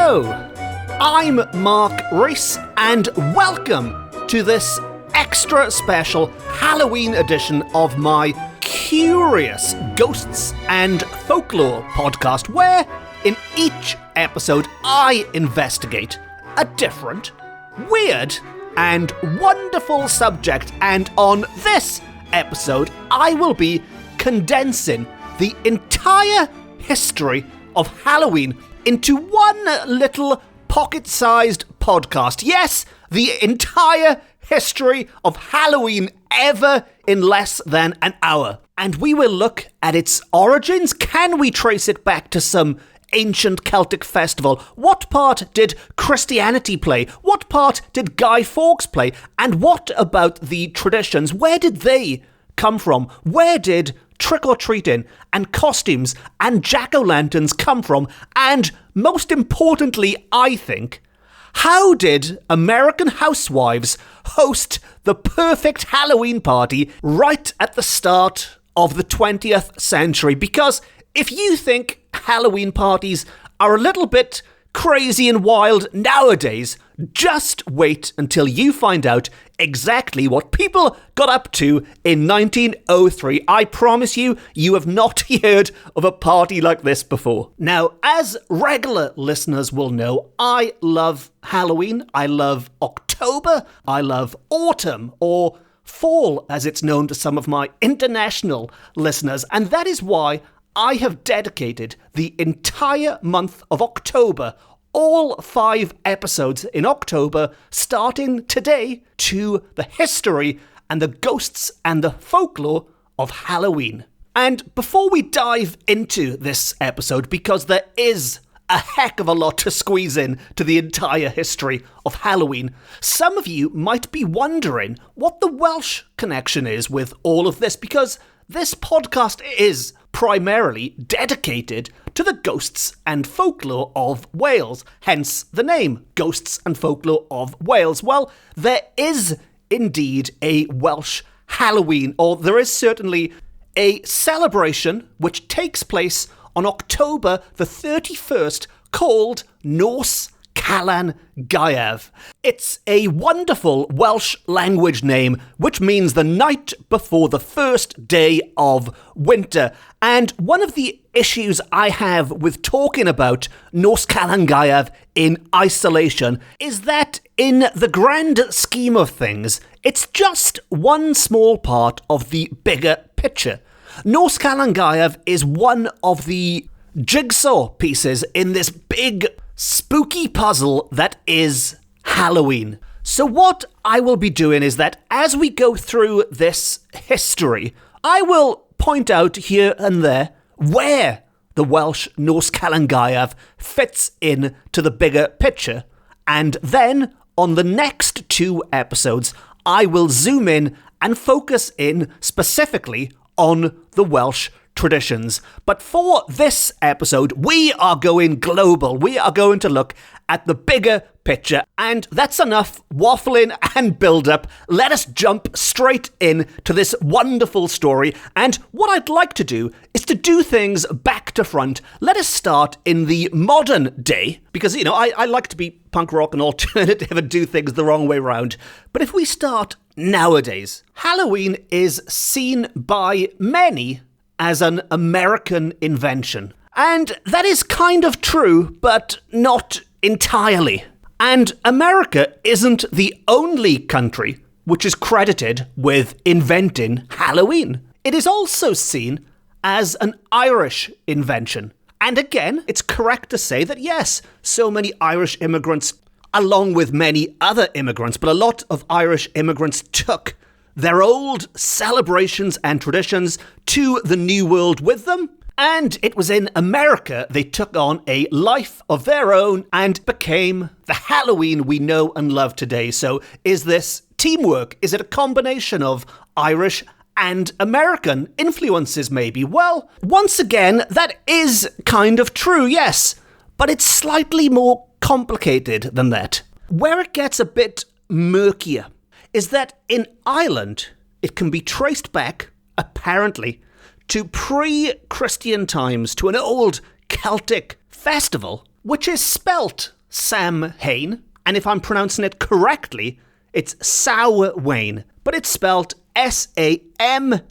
Hello, I'm Mark Rees, and welcome to this extra special Halloween edition of my curious ghosts and folklore podcast, where in each episode I investigate a different, weird, and wonderful subject. And on this episode, I will be condensing the entire history of Halloween into one little pocket-sized podcast. Yes, the entire history of Halloween ever in less than an hour. And we will look at its origins. Can we trace it back to some ancient Celtic festival? What part did Christianity play? What part did Guy Fawkes play? And what about the traditions? Where did they come from? Where did trick-or-treating and costumes and jack-o'-lanterns come from? And most importantly, I think, how did American housewives host the perfect Halloween party right at the start of the 20th century? Because if you think Halloween parties are a little bit crazy and wild nowadays, just wait until you find out exactly what people got up to in 1903. I promise you, you have not heard of a party like this before. Now, as regular listeners will know, I love Halloween, I love October, I love autumn, or fall as it's known to some of my international listeners, and that is why I have dedicated the entire month of October, all 5 episodes in October, starting today, to the history and the ghosts and the folklore of Halloween. And before we dive into this episode, because there is a heck of a lot to squeeze in to the entire history of Halloween, some of you might be wondering what the Welsh connection is with all of this, because this podcast is primarily dedicated to the ghosts and folklore of Wales, hence the name, Ghosts and Folklore of Wales. Well, there is indeed a Welsh Halloween, or there is certainly a celebration which takes place on October the 31st called Nos Calan Gaeaf. It's a wonderful Welsh language name, which means the night before the first day of winter. And one of the issues I have with talking about Nos Calan Gaeaf in isolation is that in the grand scheme of things, it's just one small part of the bigger picture. Nos Calan Gaeaf is one of the jigsaw pieces in this big spooky puzzle that is Halloween. So what I will be doing is that as we go through this history, I will point out here and there where the Welsh Nos Calan Gaeaf fits in to the bigger picture. And then on the next 2 episodes, I will zoom in and focus in specifically on the Welsh traditions. But for this episode, we are going global. We are going to look at the bigger picture. And that's enough waffling and build-up. Let us jump straight in to this wonderful story. And what I'd like to do is to do things back to front. Let us start in the modern day, because, you know, I like to be punk rock and alternative and do things the wrong way around. But if we start nowadays, Halloween is seen by many as an American invention. And that is kind of true, but not entirely. And America isn't the only country which is credited with inventing Halloween. It is also seen as an Irish invention. And again, it's correct to say that yes, so many Irish immigrants, along with many other immigrants, but a lot of Irish immigrants took their old celebrations and traditions to the New World with them. And it was in America they took on a life of their own and became the Halloween we know and love today. So is this teamwork? Is it a combination of Irish and American influences maybe? Well, once again, that is kind of true, yes. But it's slightly more complicated than that. Where it gets a bit murkier is that in Ireland, it can be traced back, apparently, to pre-Christian times, to an old Celtic festival, which is spelt Samhain, and if I'm pronouncing it correctly, it's Samhain, but it's spelled Samhain.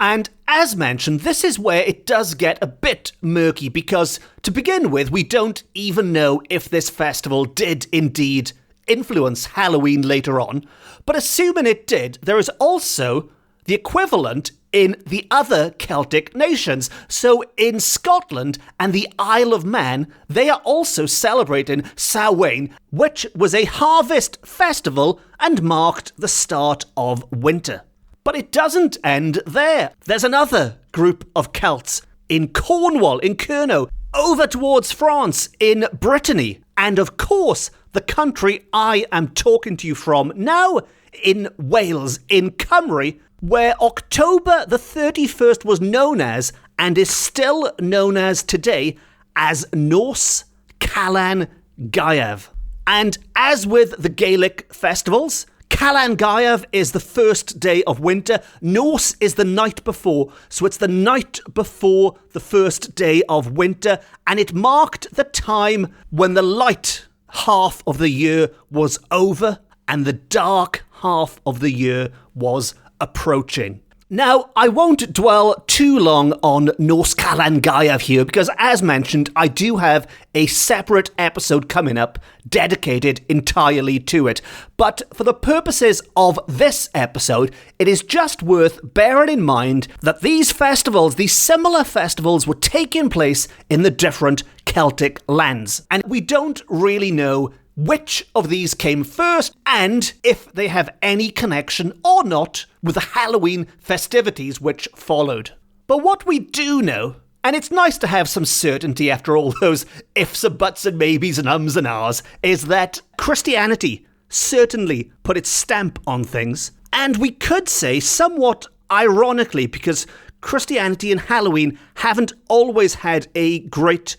And as mentioned, this is where it does get a bit murky because, to begin with, we don't even know if this festival did indeed influence Halloween later on. But assuming it did, there is also the equivalent in the other Celtic nations. So in Scotland and the Isle of Man, they are also celebrating Samhain, which was a harvest festival and marked the start of winter. But it doesn't end there. There's another group of Celts in Cornwall, in Kernow, over towards France, in Brittany, and of course, the country I am talking to you from now, in Wales, in Cymru, where October the 31st was known as, and is still known as today, as Nos Calan Gaeaf. And as with the Gaelic festivals, Calan Gaeaf is the first day of winter. Nos is the night before, so it's the night before the first day of winter, and it marked the time when the light half of the year was over and the dark half of the year was approaching. Now, I won't dwell too long on Nos Calan Gaeaf here because, as mentioned, I do have a separate episode coming up dedicated entirely to it. But for the purposes of this episode, it is just worth bearing in mind that these festivals, these similar festivals, were taking place in the different Celtic lands. And we don't really know which of these came first, and if they have any connection or not with the Halloween festivities which followed. But what we do know, and it's nice to have some certainty after all those ifs and buts and maybes and ums and ahs, is that Christianity certainly put its stamp on things, and we could say somewhat ironically, because Christianity and Halloween haven't always had a great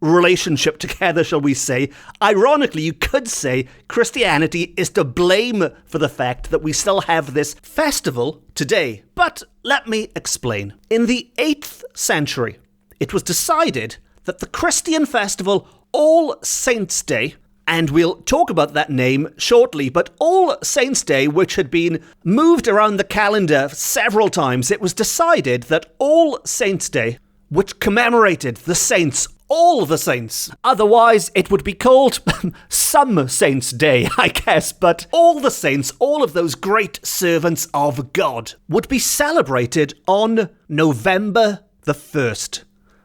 relationship together, shall we say. Ironically, you could say Christianity is to blame for the fact that we still have this festival today. But let me explain. In the 8th century, it was decided that the Christian festival All Saints' Day, and we'll talk about that name shortly, but All Saints' Day, which had been moved around the calendar several times, it was decided that All Saints' Day, which commemorated the saints, all the saints. Otherwise, it would be called Some Saints' Day, I guess. But all the saints, all of those great servants of God, would be celebrated on November the 1st.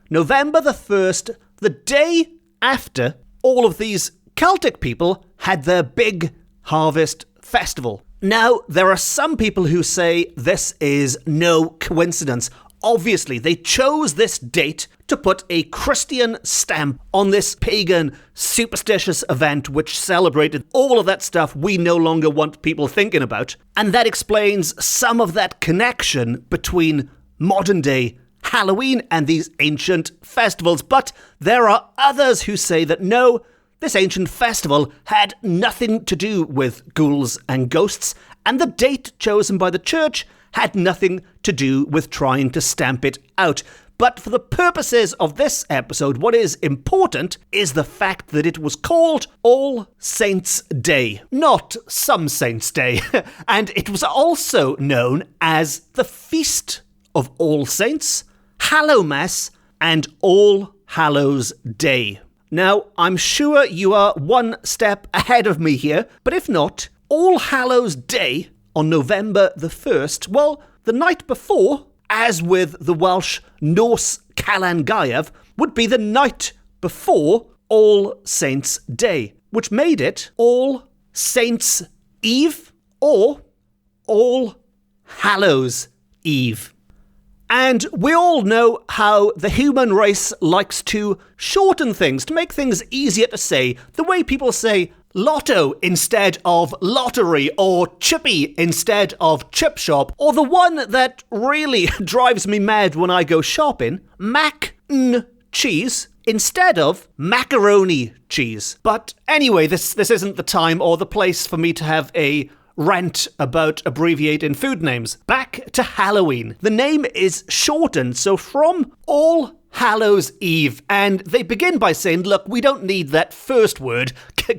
November the 1st, the day after all of these Celtic people had their big harvest festival. Now, there are some people who say this is no coincidence. Obviously, they chose this date to put a Christian stamp on this pagan, superstitious event which celebrated all of that stuff we no longer want people thinking about. And that explains some of that connection between modern-day Halloween and these ancient festivals. But there are others who say that no, this ancient festival had nothing to do with ghouls and ghosts, and the date chosen by the church had nothing to do with trying to stamp it out. But for the purposes of this episode, what is important is the fact that it was called All Saints' Day, not Some Saints' Day. And it was also known as the Feast of All Saints, Hallowmas, and All Hallows' Day. Now, I'm sure you are one step ahead of me here, but if not, All Hallows' Day on November the 1st, well, the night before, as with the Welsh Nos Calan Gaeaf, would be the night before All Saints' Day, which made it All Saints' Eve or All Hallows' Eve. And we all know how the human race likes to shorten things, to make things easier to say, the way people say lotto instead of lottery, or chippy instead of chip shop, or the one that really drives me mad when I go shopping, cheese instead of macaroni cheese. But anyway, this isn't the time or the place for me to have a rant about abbreviating food names. Back to Halloween. The name is shortened, so from All Hallows Eve, and they begin by saying, look, we don't need that first word,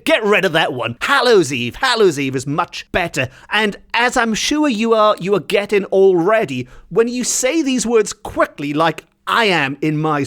get rid of that one. Hallows Eve is much better, and as I'm sure you are getting already, when you say these words quickly, like I am in my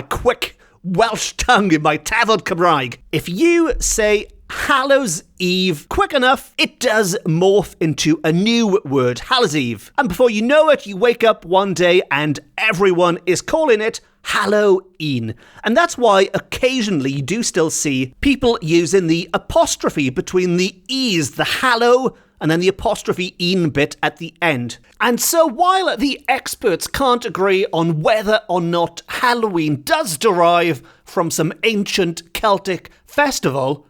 quick Welsh tongue, in my Tafod Cymraeg, if you say Hallows Eve quick enough, it does morph into a new word, Hallows Eve. And before you know it, you wake up one day and everyone is calling it Halloween. And that's why occasionally you do still see people using the apostrophe between the E's, the hallow, and then the apostrophe "een" bit at the end. And so while the experts can't agree on whether or not Halloween does derive from some ancient Celtic festival,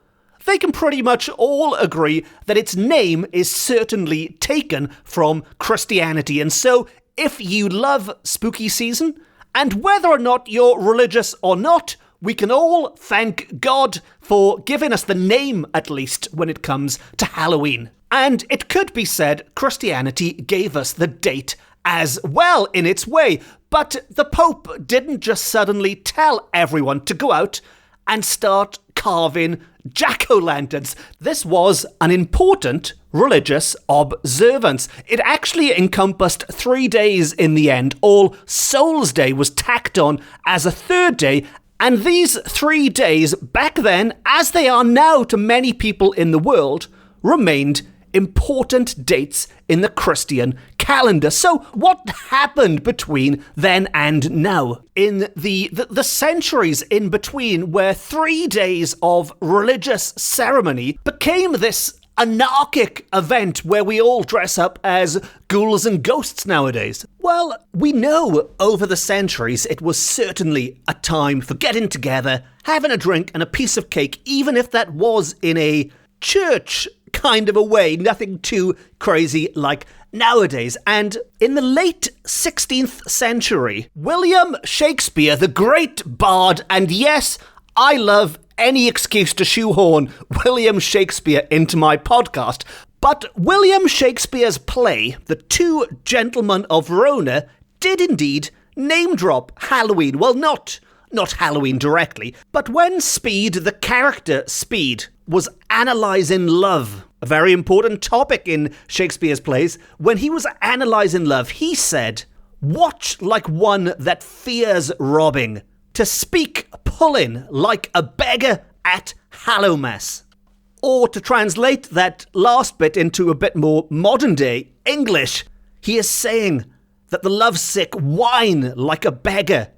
they can pretty much all agree that its name is certainly taken from Christianity. And so if you love spooky season, and whether or not you're religious or not, we can all thank God for giving us the name, at least, when it comes to Halloween. And it could be said Christianity gave us the date as well in its way, but the Pope didn't just suddenly tell everyone to go out and start carving jack-o'-lanterns. This was an important religious observance. It actually encompassed 3 days in the end. All Souls Day was tacked on as a third day, and these 3 days back then, as they are now to many people in the world, remained important dates in the Christian calendar. So what happened between then and now? In the centuries in between, where 3 days of religious ceremony became this anarchic event where we all dress up as ghouls and ghosts nowadays. Well, we know over the centuries it was certainly a time for getting together, having a drink and a piece of cake, even if that was in a church kind of a way, nothing too crazy like nowadays. And in the late 16th century, William Shakespeare, the great bard, and yes, I love any excuse to shoehorn William Shakespeare into my podcast, but William Shakespeare's play, The Two Gentlemen of Verona, did indeed name drop Halloween. Well, not Halloween directly, but when Speed, the character Speed, was analysing love, a very important topic in Shakespeare's plays, when he was analysing love, he said, "Watch like one that fears robbing, to speak pulling like a beggar at Hallowmas." Or to translate that last bit into a bit more modern day English, he is saying that the lovesick whine like a beggar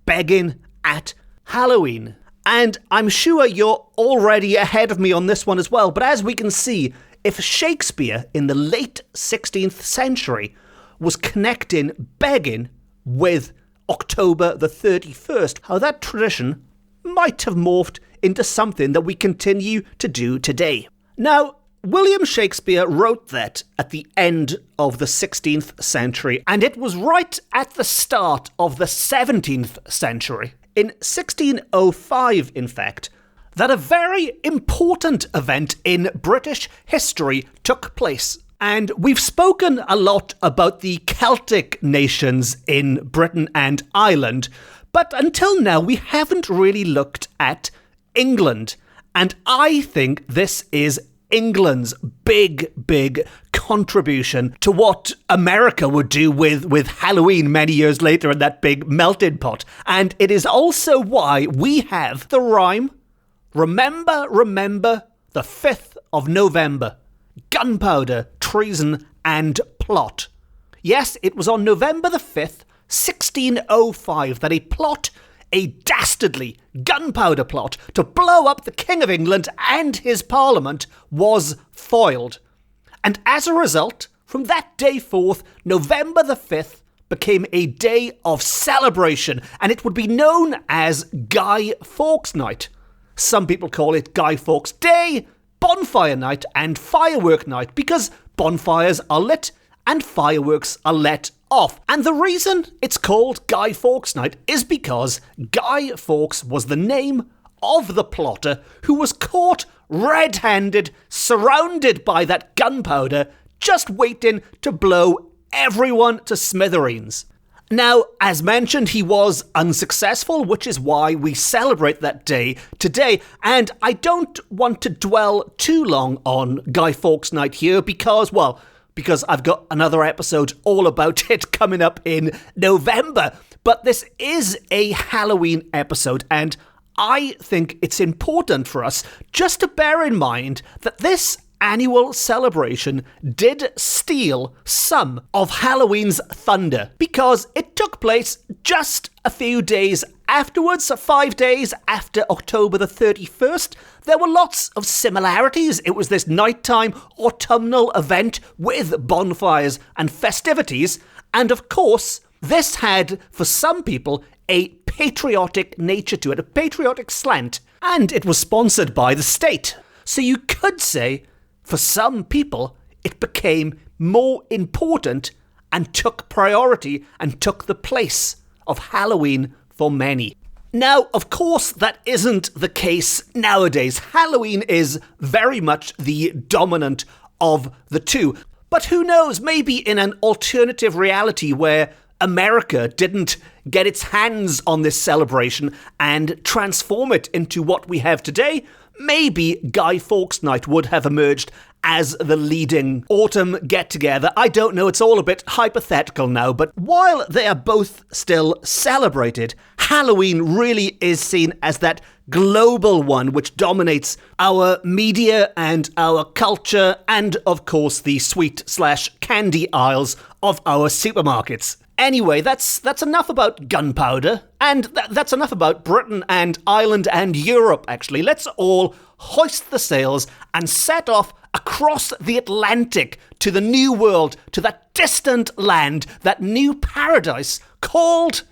begging at Halloween. And I'm sure you're already ahead of me on this one as well, but as we can see, if Shakespeare in the late 16th century was connecting begging with October the 31st, how that tradition might have morphed into something that we continue to do today. Now, William Shakespeare wrote that at the end of the 16th century, and it was right at the start of the 17th century. In 1605, in fact, that a very important event in British history took place. And we've spoken a lot about the Celtic nations in Britain and Ireland, but until now we haven't really looked at England. And I think this is England's big contribution to what America would do with Halloween many years later in that big melting pot. And it is also why we have the rhyme, remember the 5th of November, gunpowder, treason and plot. Yes, it was on November the 5th, 1605, that a dastardly gunpowder plot to blow up the King of England and his Parliament was foiled. And as a result, from that day forth, November the 5th became a day of celebration, and it would be known as Guy Fawkes Night. Some people call it Guy Fawkes Day, Bonfire Night, and Firework Night, because bonfires are lit and fireworks are let off. And the reason it's called Guy Fawkes Night is because Guy Fawkes was the name of the plotter who was caught red-handed, surrounded by that gunpowder, just waiting to blow everyone to smithereens. Now, as mentioned, he was unsuccessful, which is why we celebrate that day today. And I don't want to dwell too long on Guy Fawkes Night here because I've got another episode all about it coming up in November. But this is a Halloween episode, and I think it's important for us just to bear in mind that this annual celebration did steal some of Halloween's thunder because it took place just a few days afterwards, 5 days after October the 31st. There were lots of similarities. It was this nighttime autumnal event with bonfires and festivities, and of course, this had, for some people, a patriotic nature to it, a patriotic slant, and it was sponsored by the state. So you could say, for some people, it became more important and took priority and took the place of Halloween for many. Now, of course, that isn't the case nowadays. Halloween is very much the dominant of the two. But who knows, maybe in an alternative reality where America didn't get its hands on this celebration and transform it into what we have today, maybe Guy Fawkes Night would have emerged as the leading autumn get-together. I don't know, it's all a bit hypothetical now, but while they are both still celebrated, Halloween really is seen as that global one which dominates our media and our culture and, of course, the sweet/candy aisles of our supermarkets. Anyway, that's enough about gunpowder, and that's enough about Britain and Ireland and Europe, actually. Let's all hoist the sails and set off across the Atlantic to the new world, to that distant land, that new paradise called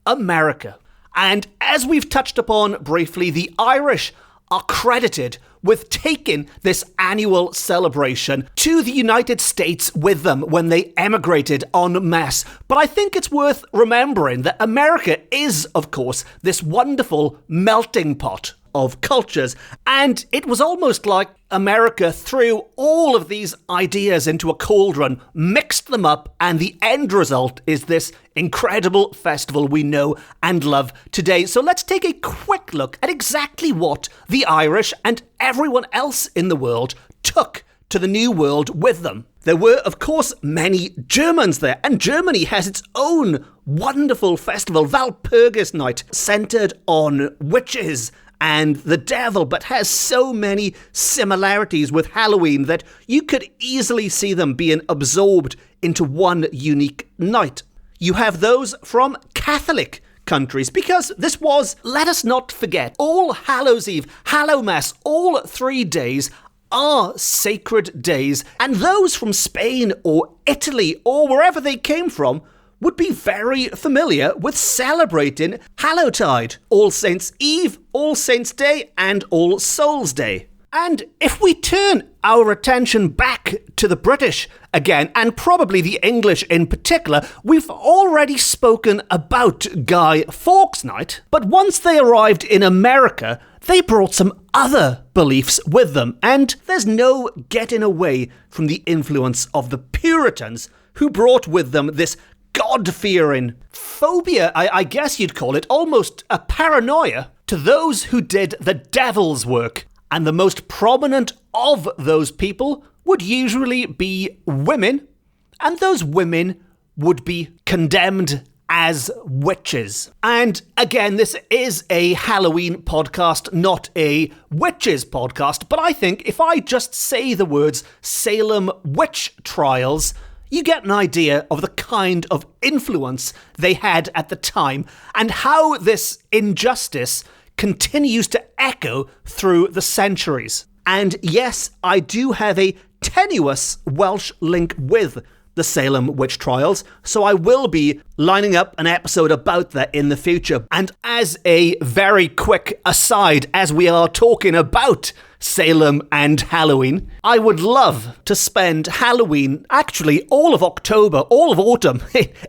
America. And as we've touched upon briefly, the Irish are credited with taking this annual celebration to the United States with them when they emigrated en masse. But I think it's worth remembering that America is, of course, this wonderful melting pot of cultures, and it was almost like America threw all of these ideas into a cauldron, mixed them up, and the end result is this incredible festival we know and love today. So let's take a quick look at exactly what the Irish and everyone else in the world took to the New World with them. There were, of course, many Germans there, and Germany has its own wonderful festival, Walpurgis Night, centered on witches and the devil, but has so many similarities with Halloween that you could easily see them being absorbed into one unique night. You have those from Catholic countries, because this was, let us not forget, All Hallows Eve, Hallowmass, all 3 days are sacred days, and those from Spain or Italy or wherever they came from would be very familiar with celebrating Hallowtide, All Saints' Eve, All Saints' Day, and All Souls' Day. And if we turn our attention back to the British again, and probably the English in particular, we've already spoken about Guy Fawkes Night, but once they arrived in America, they brought some other beliefs with them, and there's no getting away from the influence of the Puritans, who brought with them this God-fearing phobia, I guess you'd call it, almost a paranoia to those who did the devil's work. And the most prominent of those people would usually be women, and those women would be condemned as witches. And again, this is a Halloween podcast, not a witches podcast, but I think if I just say the words Salem witch trials, you get an idea of the kind of influence they had at the time and how this injustice continues to echo through the centuries. And yes, I do have a tenuous Welsh link with the Salem witch trials, so I will be lining up an episode about that in the future. And as a very quick aside, as we are talking about Salem and Halloween, I would love to spend Halloween, actually all of October, all of autumn,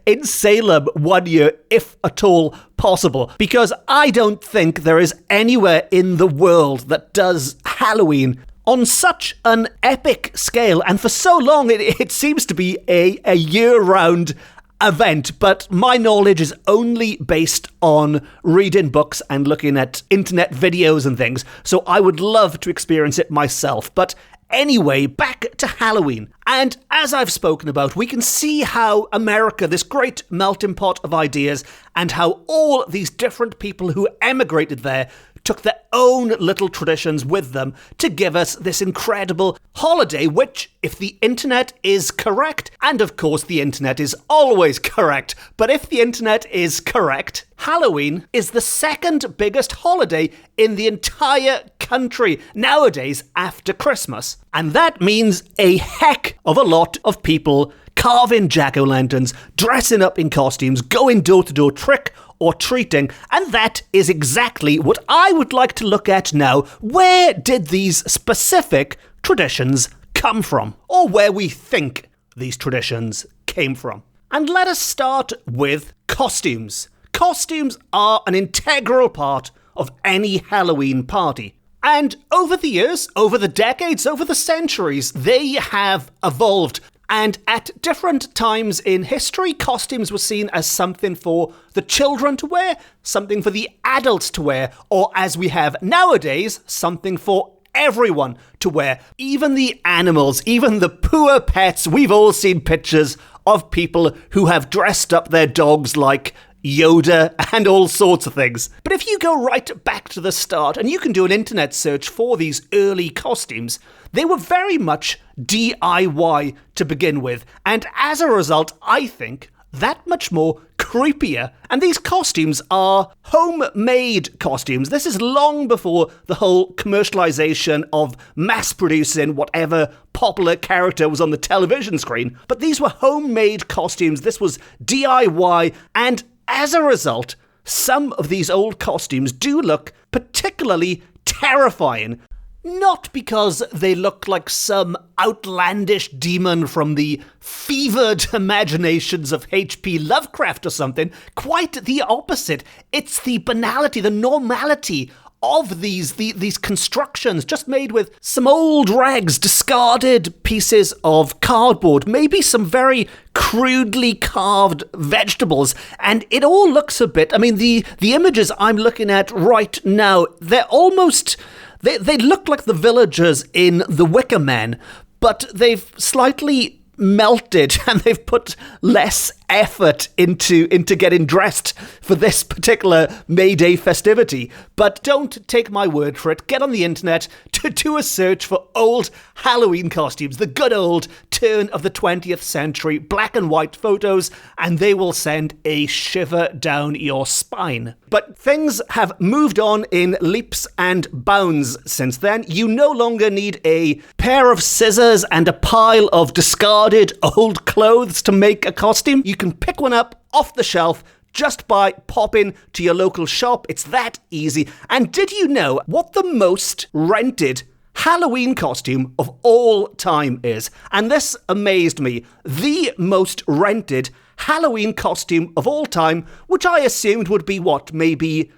in Salem one year, if at all possible, because I don't think there is anywhere in the world that does Halloween on such an epic scale, and for so long it seems to be a year-round event, but my knowledge is only based on reading books and looking at internet videos and things, so I would love to experience it myself. But anyway, back to Halloween. And as I've spoken about, we can see how America, this great melting pot of ideas, and how all these different people who emigrated there took their own little traditions with them to give us this incredible holiday, which, if the internet is correct, and of course the internet is always correct, but if the internet is correct, Halloween is the second biggest holiday in the entire country nowadays after Christmas. And that means a heck of a lot of people carving jack-o'-lanterns, dressing up in costumes, going door-to-door trick or treating, and that is exactly what I would like to look at now. Where did these specific traditions come from? Or where we think these traditions came from? And let us start with costumes. Costumes are an integral part of any Halloween party. And over the years, over the decades, over the centuries, they have evolved. And at different times in history, costumes were seen as something for the children to wear, something for the adults to wear, or as we have nowadays, something for everyone to wear. Even the animals, even the poor pets, we've all seen pictures of people who have dressed up their dogs like Yoda and all sorts of things. But if you go right back to the start, and you can do an internet search for these early costumes, they were very much DIY to begin with, and as a result, I think, that much more creepier. And these costumes are homemade costumes. This is long before the whole commercialization of mass-producing whatever popular character was on the television screen. But these were homemade costumes. This was DIY, and as a result, some of these old costumes do look particularly terrifying. Not because they look like some outlandish demon from the fevered imaginations of H.P. Lovecraft or something. Quite the opposite. It's the banality, the normality of these constructions, just made with some old rags, discarded pieces of cardboard, maybe some very crudely carved vegetables, and it all looks a bit, I mean, the images I'm looking at right now, they're almost, they look like the villagers in The Wicker Man, but they've slightly melted and they've put less effort into getting dressed for this particular May Day festivity. But don't take my word for it. Get on the internet to do a search for old Halloween costumes, the good old turn of the 20th century black and white photos, and they will send a shiver down your spine. But things have moved on in leaps and bounds since then. You no longer need a pair of scissors and a pile of discarded old clothes to make a costume. You can pick one up off the shelf just by popping to your local shop. It's that easy. And did you know what the most rented Halloween costume of all time is? And this amazed me. The most rented Halloween costume of all time, which I assumed would be what, maybe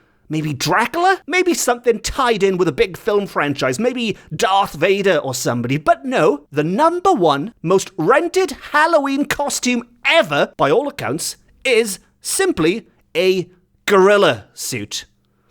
Dracula? Maybe something tied in with a big film franchise, maybe Darth Vader or somebody. But no, the number one most rented Halloween costume ever, by all accounts, is simply a gorilla suit.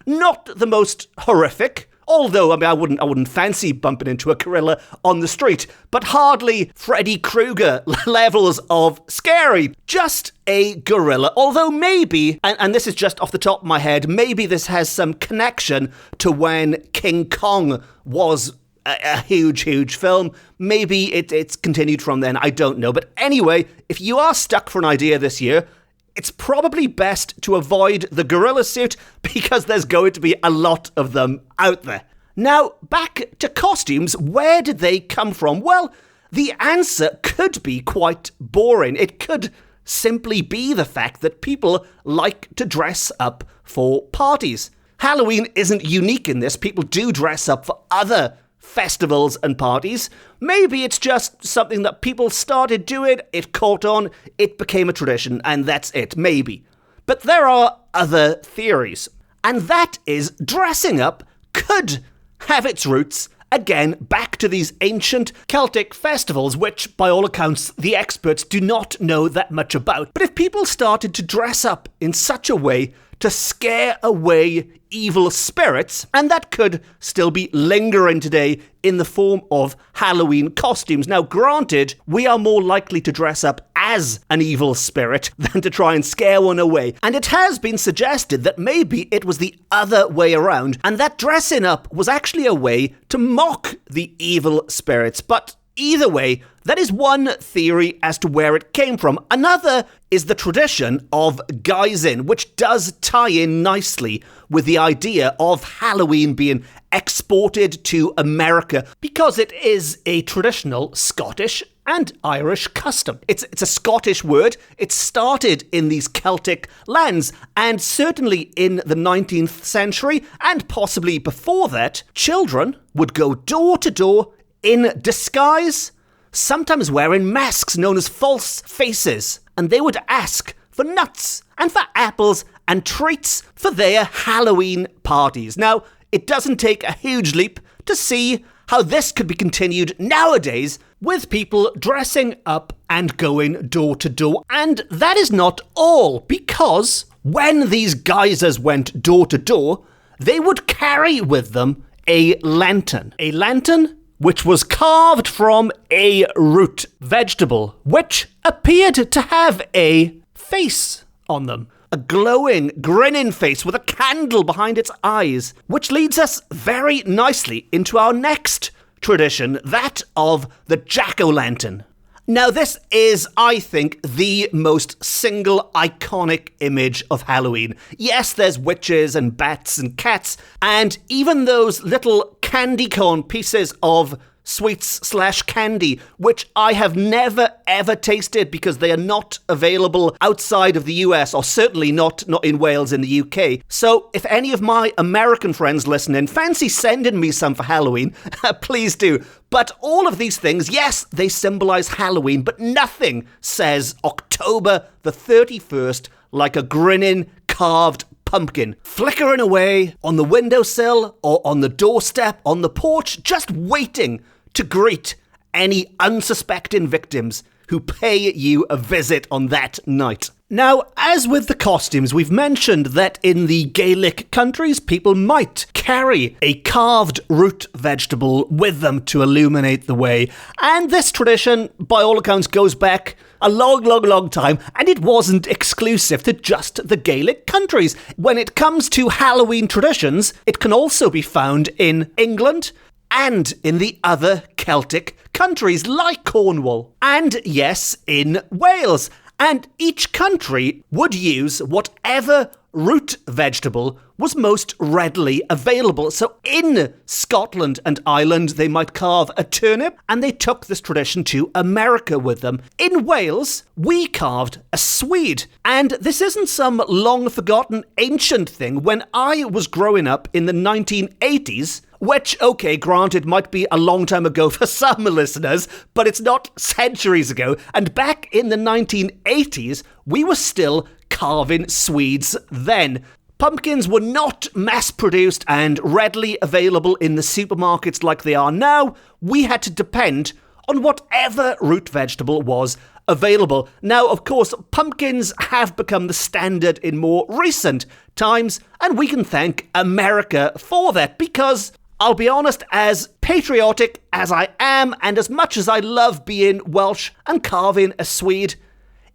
Not the most horrific, although I wouldn't fancy bumping into a gorilla on the street, but hardly Freddy Krueger levels of scary. Just a gorilla, although maybe, and this is just off the top of my head, maybe this has some connection to when King Kong was a huge film. Maybe it's continued from then, I don't know. But anyway, if you are stuck for an idea this year, it's probably best to avoid the gorilla suit because there's going to be a lot of them out there. Now, back to costumes. Where did they come from? Well, the answer could be quite boring. It could simply be the fact that people like to dress up for parties. Halloween isn't unique in this. People do dress up for other festivals and parties. Maybe it's just something that people started doing, it caught on, it became a tradition, and that's it, maybe. But there are other theories, and that is dressing up could have its roots again back to these ancient Celtic festivals, which, by all accounts, the experts do not know that much about. But if people started to dress up in such a way to scare away evil spirits, and that could still be lingering today in the form of Halloween costumes. Now, granted, we are more likely to dress up as an evil spirit than to try and scare one away. And it has been suggested that maybe it was the other way around, and that dressing up was actually a way to mock the evil spirits. But either way, that is one theory as to where it came from. Another is the tradition of guising, which does tie in nicely with the idea of Halloween being exported to America, because it is a traditional Scottish and Irish custom. It's a Scottish word. It started in these Celtic lands, and certainly in the 19th century, and possibly before that, children would go door to door in disguise, sometimes wearing masks known as false faces, and they would ask for nuts and for apples and treats for their Halloween parties. Now, it doesn't take a huge leap to see how this could be continued nowadays with people dressing up and going door to door. And that is not all, because when these geisers went door to door, they would carry with them a lantern. A lantern which was carved from a root vegetable, which appeared to have a face on them. A glowing, grinning face with a candle behind its eyes, which leads us very nicely into our next tradition, that of the jack-o'-lantern. Now, this is, I think, the most single iconic image of Halloween. Yes, there's witches and bats and cats, and even those little candy corn pieces of sweets/candy, which I have never ever tasted because they are not available outside of the US, or certainly not in Wales in the UK. So if any of my American friends listening fancy sending me some for Halloween, please do. But all of these things, yes, they symbolize Halloween, but nothing says October the 31st like a grinning, carved pumpkin flickering away on the windowsill or on the doorstep, on the porch, just waiting to greet any unsuspecting victims who pay you a visit on that night. Now, as with the costumes, we've mentioned that in the Gaelic countries, people might carry a carved root vegetable with them to illuminate the way. And this tradition, by all accounts, goes back a long time, and it wasn't exclusive to just the Gaelic countries. When it comes to Halloween traditions, it can also be found in England and in the other Celtic countries like Cornwall, and yes, in Wales. And each country would use whatever root vegetable was most readily available. So in Scotland and Ireland, they might carve a turnip, and they took this tradition to America with them. In Wales, we carved a swede. And this isn't some long-forgotten ancient thing. When I was growing up in the 1980s, which, okay, granted, might be a long time ago for some listeners, but it's not centuries ago. And back in the 1980s, we were still carving swedes then. Pumpkins were not mass-produced and readily available in the supermarkets like they are now. We had to depend on whatever root vegetable was available. Now, of course, pumpkins have become the standard in more recent times, and we can thank America for that, because I'll be honest, as patriotic as I am, and as much as I love being Welsh and carving a Swede,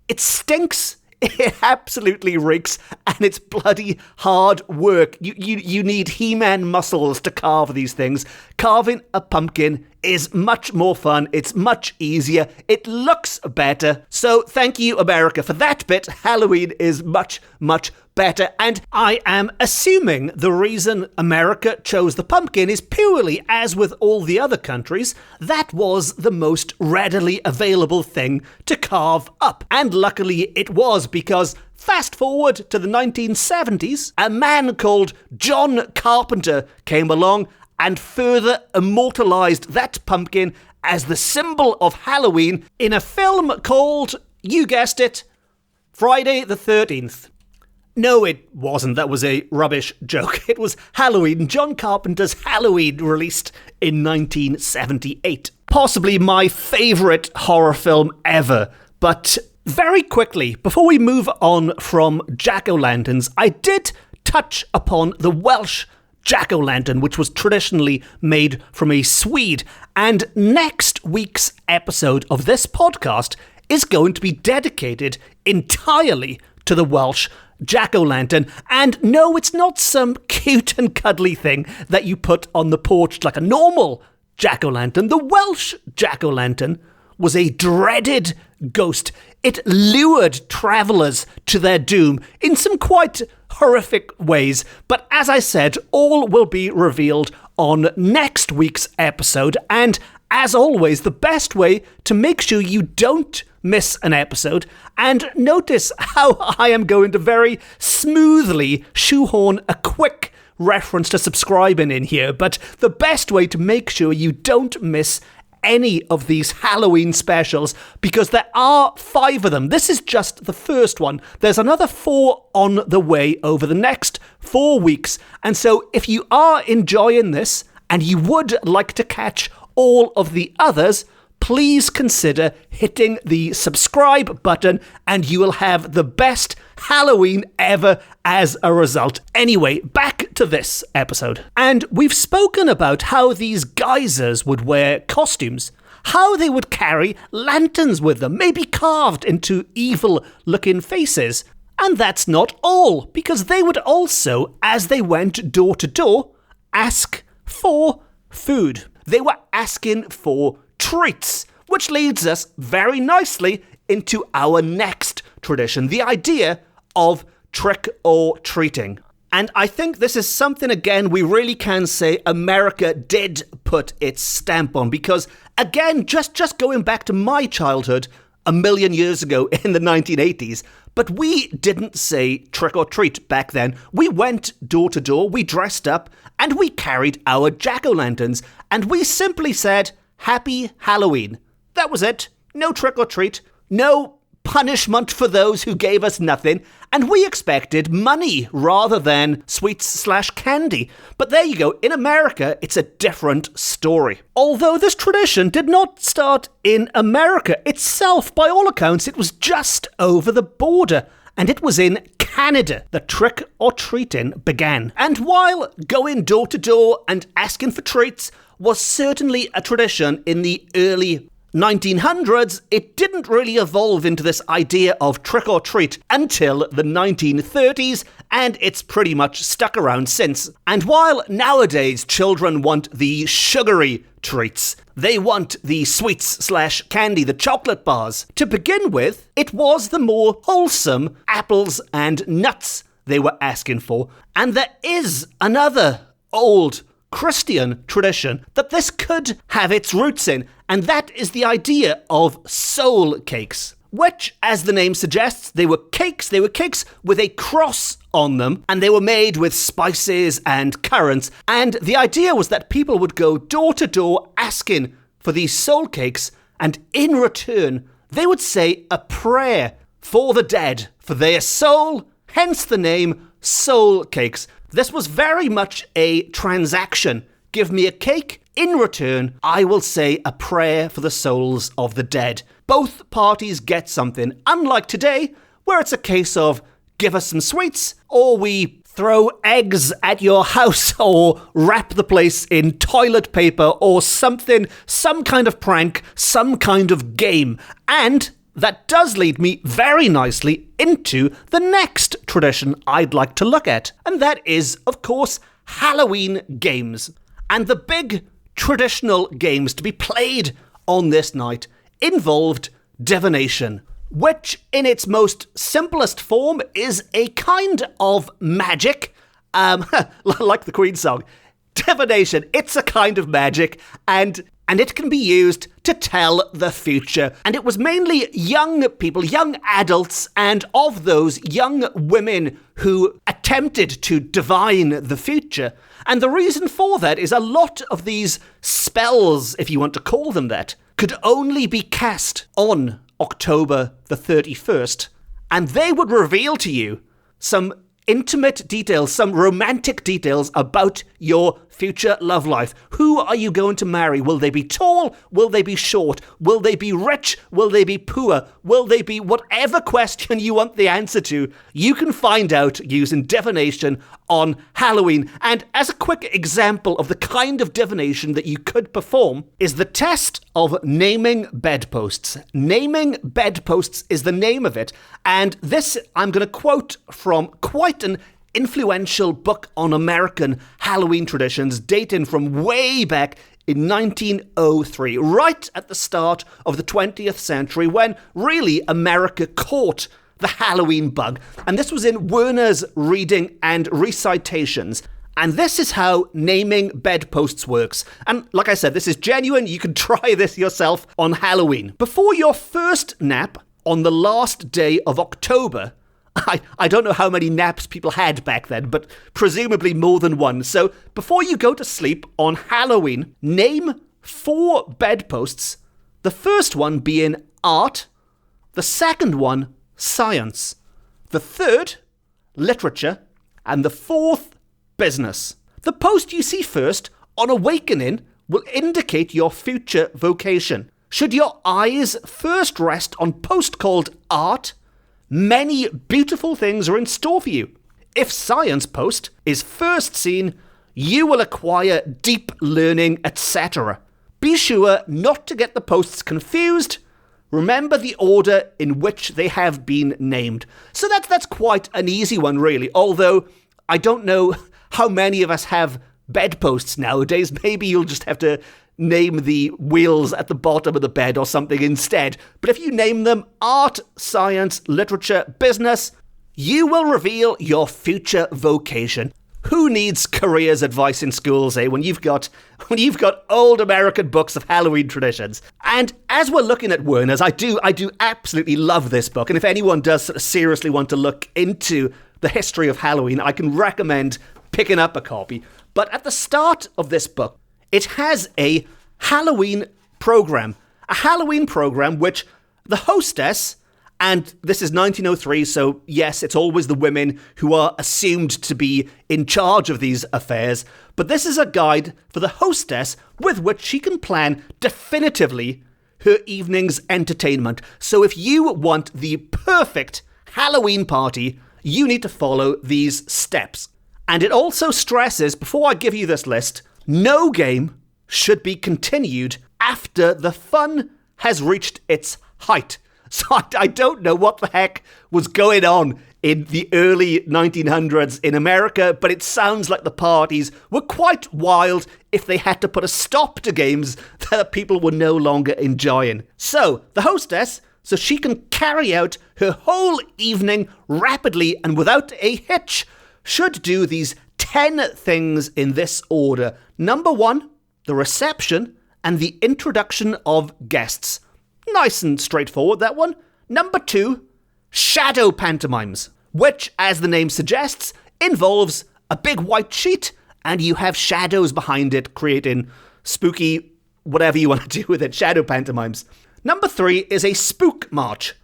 it stinks. It absolutely reeks, and it's bloody hard work. You need He-Man muscles to carve these things. Carving a pumpkin is much more fun. It's much easier. It looks better. So thank you, America, for that bit. Halloween is much better. And I am assuming the reason America chose the pumpkin is purely, as with all the other countries, that was the most readily available thing to carve up. And luckily it was, because fast forward to the 1970s, a man called John Carpenter came along and further immortalized that pumpkin as the symbol of Halloween in a film called, you guessed it, Friday the 13th. No, it wasn't. That was a rubbish joke. It was Halloween, John Carpenter's Halloween, released in 1978. Possibly my favourite horror film ever. But very quickly, before we move on from jack-o'-lanterns, I did touch upon the Welsh jack-o'-lantern, which was traditionally made from a Swede. And next week's episode of this podcast is going to be dedicated entirely to the Welsh jack-o'-lantern. And no, it's not some cute and cuddly thing that you put on the porch like a normal jack-o'-lantern. The Welsh jack-o'-lantern was a dreaded ghost. It lured travellers to their doom in some quite horrific ways. But as I said, all will be revealed on next week's episode. And as always, the best way to make sure you don't miss an episode, and notice how I am going to very smoothly shoehorn a quick reference to subscribing in here, but the best way to make sure you don't miss any of these Halloween specials, because there are 5 of them. This is just the first one. There's another 4 on the way over the next 4 weeks, and so if you are enjoying this and you would like to catch all of the others, please consider hitting the subscribe button and you will have the best Halloween ever as a result. Anyway, back to this episode. And we've spoken about how these geysers would wear costumes, how they would carry lanterns with them, maybe carved into evil-looking faces. And that's not all, because they would also, as they went door to door, ask for food. They were asking for treats, which leads us very nicely into our next tradition, the idea of trick-or-treating. And I think this is something, again, we really can say America did put its stamp on, because, again, just going back to my childhood a million years ago in the 1980s, but we didn't say trick-or-treat back then. We went door to door, we dressed up, and we carried our jack-o'-lanterns, and we simply said, Happy Halloween. That was it. No trick-or-treat. No punishment for those who gave us nothing. And we expected money rather than sweets/candy. But there you go. In America, it's a different story. Although this tradition did not start in America itself, by all accounts, it was just over the border. And it was in Canada that trick-or-treating began. And while going door to door and asking for treats was certainly a tradition in the early 1900s, it didn't really evolve into this idea of trick-or-treat until the 1930s, and it's pretty much stuck around since. And while nowadays children want the sugary treats, they want the sweets/candy, the chocolate bars. To begin with, it was the more wholesome apples and nuts they were asking for. And there is another old Christian tradition that this could have its roots in, and that is the idea of soul cakes, which, as the name suggests, they were cakes with a cross on them, and they were made with spices and currants, and the idea was that people would go door to door asking for these soul cakes, and in return, they would say a prayer for the dead, for their soul, hence the name soul cakes. This was very much a transaction. Give me a cake. In return, I will say a prayer for the souls of the dead. Both parties get something, unlike today, where it's a case of give us some sweets, or we throw eggs at your house, or wrap the place in toilet paper, or something, some kind of prank, some kind of game. And that does lead me very nicely into the next tradition I'd like to look at. And that is, of course, Halloween games. And the big traditional games to be played on this night involved divination, which in its most simplest form is a kind of magic, like the Queen song. Divination, it's a kind of magic, and it can be used to tell the future. And it was mainly young people, young adults, and of those, young women who attempted to divine the future. And the reason for that is a lot of these spells, if you want to call them that, could only be cast on October the 31st, and they would reveal to you some intimate details, some romantic details about your future love life. Who are you going to marry? Will they be tall? Will they be short? Will they be rich? Will they be poor? Will they be whatever question you want the answer to? You can find out using divination on Halloween. And as a quick example of the kind of divination that you could perform is the test of naming bedposts. Naming bedposts is the name of it. And this I'm going to quote from quite an influential book on American Halloween traditions dating from way back in 1903, right at the start of the 20th century, when really America caught the Halloween bug. And this was in Werner's Reading and Recitations. And this is how naming bedposts works. And like I said, this is genuine. You can try this yourself on Halloween. Before your first nap on the last day of October, I don't know how many naps people had back then, but presumably more than one. So before you go to sleep on Halloween, name 4 bedposts, the first one being art, the second one science, the third literature, and the fourth business. The post you see first on awakening will indicate your future vocation. Should your eyes first rest on post called art, many beautiful things are in store for you. If science post is first seen, you will acquire deep learning, etc. Be sure not to get the posts confused. Remember the order in which they have been named. So that's quite an easy one, really. Although I don't know how many of us have bedposts nowadays. Maybe you'll just have to name the wheels at the bottom of the bed or something instead. But if you name them art, science, literature, business, you will reveal your future vocation. Who needs careers advice in schools, when you've got old American books of Halloween traditions? And as we're looking at Werner's, I do absolutely love this book. And if anyone does sort of seriously want to look into the history of Halloween, I can recommend picking up a copy. But at the start of this book, it has a Halloween program which the hostess, and this is 1903, so yes, it's always the women who are assumed to be in charge of these affairs, but this is a guide for the hostess with which she can plan definitively her evening's entertainment. So if you want the perfect Halloween party, you need to follow these steps. And it also stresses, before I give you this list, no game should be continued after the fun has reached its height. So I don't know what the heck was going on in the early 1900s in America, but it sounds like the parties were quite wild if they had to put a stop to games that people were no longer enjoying. So the hostess, so she can carry out her whole evening rapidly and without a hitch, should do these 10 things in this order. Number 1, the reception and the introduction of guests. Nice and straightforward, that one. Number 2, shadow pantomimes, which, as the name suggests, involves a big white sheet and you have shadows behind it, creating spooky, whatever you want to do with it, shadow pantomimes. Number 3 is a spook march,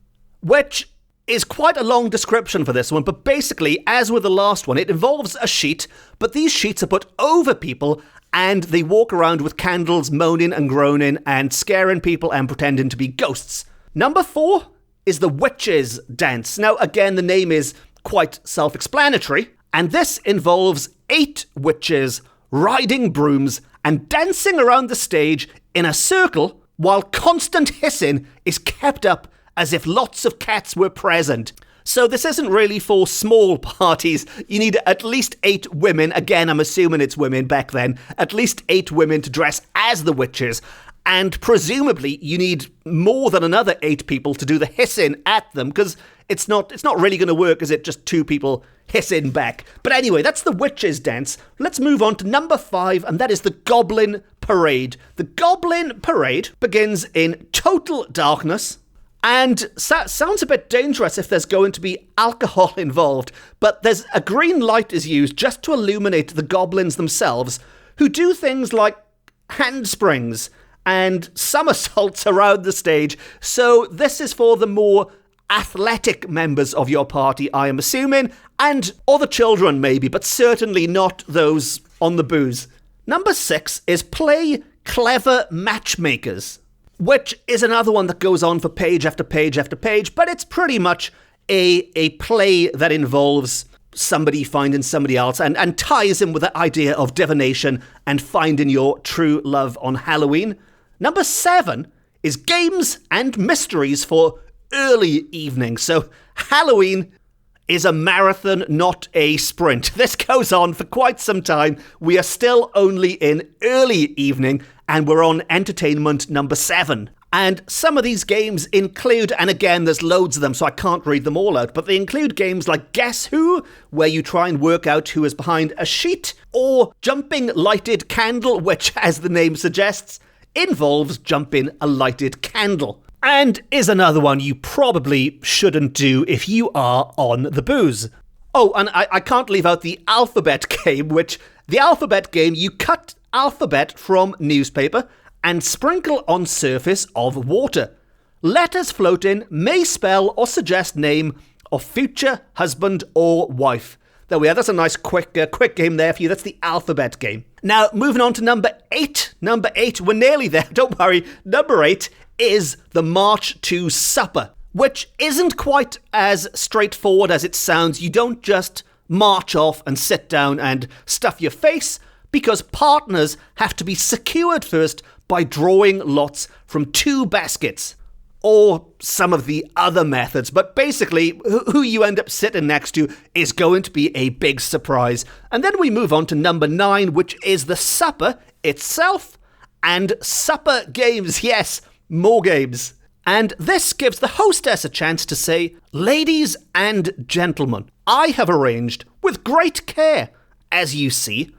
which is quite a long description for this one, but basically, as with the last one, it involves a sheet, but these sheets are put over people and they walk around with candles, moaning and groaning and scaring people and pretending to be ghosts. Number 4 is the witches' dance. Now, again, the name is quite self-explanatory, and this involves 8 witches riding brooms and dancing around the stage in a circle while constant hissing is kept up as if lots of cats were present. So this isn't really for small parties. You need at least 8 women. Again, I'm assuming it's women back then. At least 8 women to dress as the witches. And presumably you need more than another 8 people to do the hissing at them, because it's not really going to work, is it? Just 2 people hissing back. But anyway, that's the witches' dance. Let's move on to number 5, and that is the Goblin Parade. The Goblin Parade begins in total darkness, and sounds a bit dangerous if there's going to be alcohol involved, but there's a green light is used just to illuminate the goblins themselves, who do things like handsprings and somersaults around the stage. So this is for the more athletic members of your party, I am assuming, and other children maybe, but certainly not those on the booze. Number 6 is play clever matchmakers, which is another one that goes on for page after page after page, but it's pretty much a play that involves somebody finding somebody else and ties in with the idea of divination and finding your true love on Halloween. Number 7 is games and mysteries for early evening. So Halloween is a marathon, not a sprint. This goes on for quite some time. We are still only in early evening, and we're on entertainment number 7. And some of these games include, and again, there's loads of them, so I can't read them all out, but they include games like Guess Who, where you try and work out who is behind a sheet, or Jumping Lighted Candle, which, as the name suggests, involves jumping a lighted candle. And is another one you probably shouldn't do if you are on the booze. Oh, and I can't leave out the alphabet game, which, the alphabet game, you cut alphabet from newspaper and sprinkle on surface of water. Letters floating may spell or suggest name of future husband or wife. There we are, that's a nice quick game there for you. That's the alphabet game. Now, moving on to number 8. Number 8, we're nearly there, don't worry. Number 8 is the March to Supper, which isn't quite as straightforward as it sounds. You don't just march off and sit down and stuff your face, because partners have to be secured first by drawing lots from 2 baskets, or some of the other methods. But basically, who you end up sitting next to is going to be a big surprise. And then we move on to number 9, which is the supper itself, and supper games. Yes, more games. And this gives the hostess a chance to say, "Ladies and gentlemen, I have arranged with great care, as you see,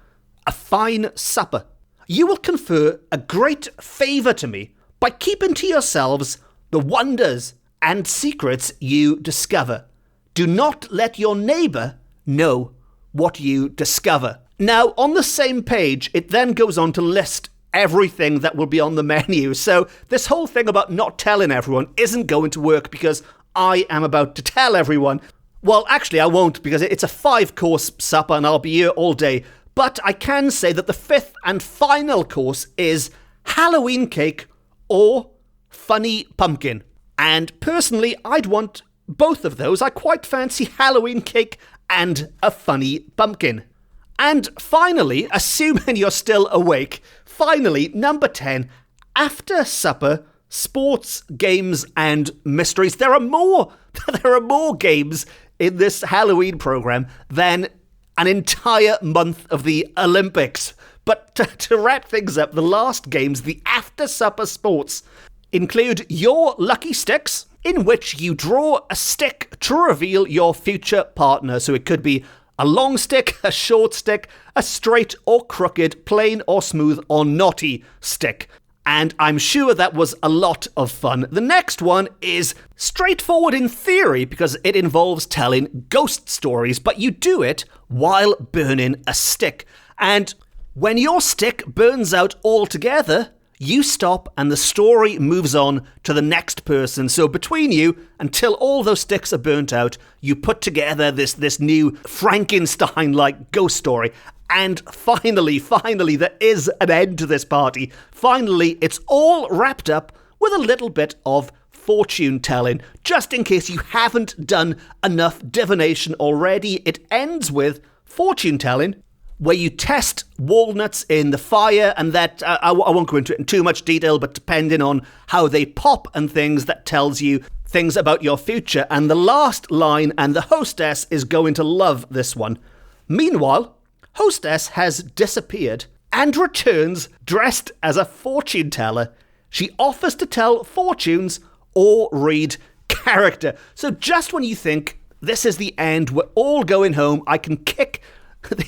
a fine supper. You will confer a great favour to me by keeping to yourselves the wonders and secrets you discover. Do not let your neighbour know what you discover." Now, on the same page, it then goes on to list everything that will be on the menu. So this whole thing about not telling everyone isn't going to work, because I am about to tell everyone. Well, actually, I won't, because it's a 5-course supper and I'll be here all day. But I can say that the 5th and final course is Halloween cake or funny pumpkin. And personally, I'd want both of those. I quite fancy Halloween cake and a funny pumpkin. And finally, assuming you're still awake, finally, number 10, after supper, sports, games, and mysteries. There are more games in this Halloween program than an entire month of the Olympics. But to wrap things up, the last games, the after-supper sports, include Your Lucky Sticks, in which you draw a stick to reveal your future partner. So it could be a long stick, a short stick, a straight or crooked, plain or smooth or knotty stick. And I'm sure that was a lot of fun. The next one is straightforward in theory, because it involves telling ghost stories, but you do it while burning a stick. And when your stick burns out altogether, you stop and the story moves on to the next person. So between you, until all those sticks are burnt out, you put together this new Frankenstein-like ghost story. And finally, there is an end to this party. Finally, it's all wrapped up with a little bit of fortune telling. Just in case you haven't done enough divination already, it ends with fortune telling, where you test walnuts in the fire, and that, I won't go into it in too much detail, but depending on how they pop and things, that tells you things about your future. And the last line, and the hostess is going to love this one. Meanwhile, hostess has disappeared and returns dressed as a fortune teller. She offers to tell fortunes or read character. So just when you think this is the end, we're all going home, I can kick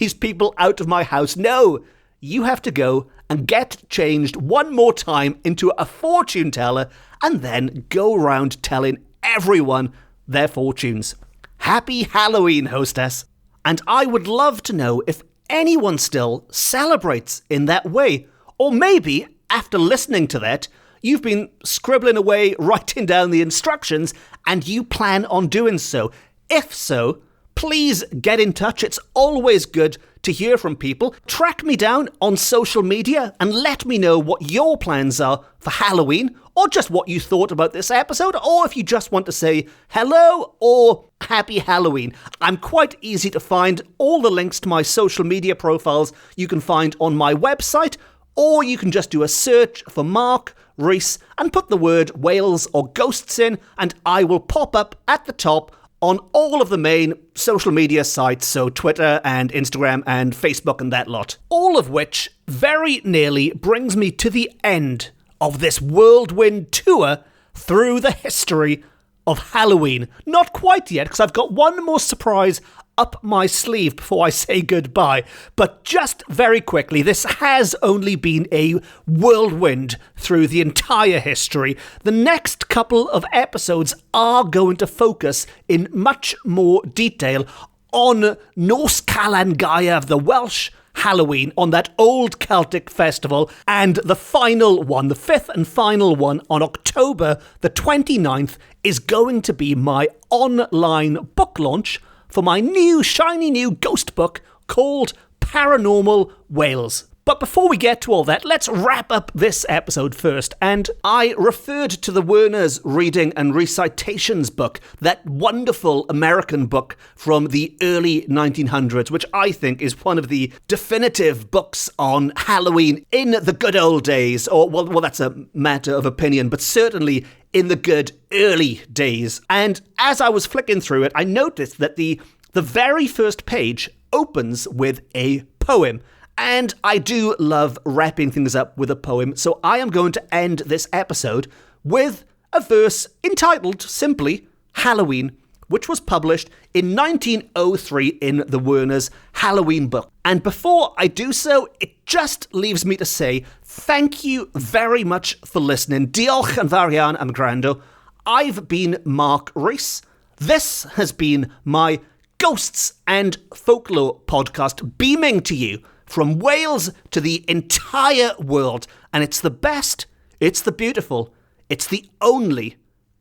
these people out of my house, no, you have to go and get changed one more time into a fortune teller and then go around telling everyone their fortunes. Happy Halloween, hostess. And I would love to know if anyone still celebrates in that way. Or maybe, after listening to that, You've been scribbling away, writing down the instructions, and you plan on doing so. If so, please get in touch. It's always good to hear from people. Track me down on social media and let me know what your plans are for Halloween, or just what you thought about this episode, or if you just want to say hello or happy Halloween. I'm quite easy to find. All the links to my social media profiles you can find on my website, or you can just do a search for Mark Rees and put the word Wales or ghosts in, and I will pop up at the top on all of the main social media sites, so Twitter and Instagram and Facebook and that lot. All of which very nearly brings me to the end of this whirlwind tour through the history of Halloween. Not quite yet, because I've got one more surprise up my sleeve before I say goodbye. But just very quickly, this has only been a whirlwind through the entire history. The next couple of episodes are going to focus in much more detail on Nos Calan Gaeaf, the Welsh Halloween, on that old Celtic festival, and the final one, the fifth and final one, on October the 29th, is going to be my online book launch for my new, shiny new ghost book called Paranormal Wales. But before we get to all that, let's wrap up this episode first. And I referred to the Werner's Reading and Recitations book, that wonderful American book from the early 1900s, which I think is one of the definitive books on Halloween in the good old days. Or, well, that's a matter of opinion, but certainly in the good early days. And as I was flicking through it, I noticed that the very first page opens with a poem. And I do love wrapping things up with a poem, so I am going to end this episode with a verse entitled simply Halloween, which was published in 1903 in the Werner's Halloween book. And before I do so, it just leaves me to say thank you very much for listening. Diolch yn fawr iawn am gwrando. I've been Mark Rees. This has been my Ghosts and Folklore podcast, beaming to you from Wales to the entire world. And it's the best, it's the beautiful, it's the only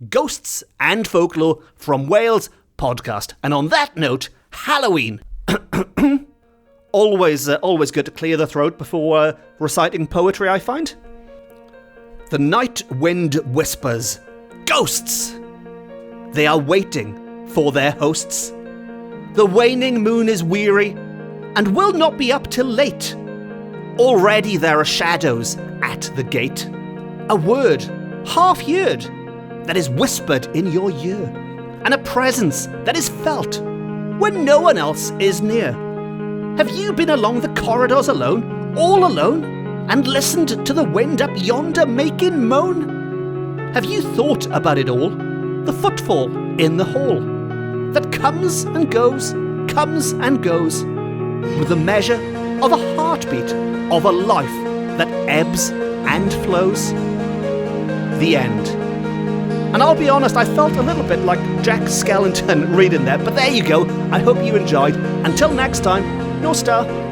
Ghosts and Folklore from Wales podcast. And on that note, Halloween. always good to clear the throat before reciting poetry, I find. The night wind whispers, ghosts! They are waiting for their hosts. The waning moon is weary and will not be up till late. Already there are shadows at the gate. A word, half-heard, that is whispered in your ear, and a presence that is felt when no one else is near. Have you been along the corridors alone, all alone, and listened to the wind up yonder making moan? Have you thought about it all, the footfall in the hall, that comes and goes, with the measure of a heartbeat of a life that ebbs and flows? The end. And I'll be honest, I felt a little bit like Jack Skellington reading that, but there you go. I hope you enjoyed. Until next time, Nos Calan.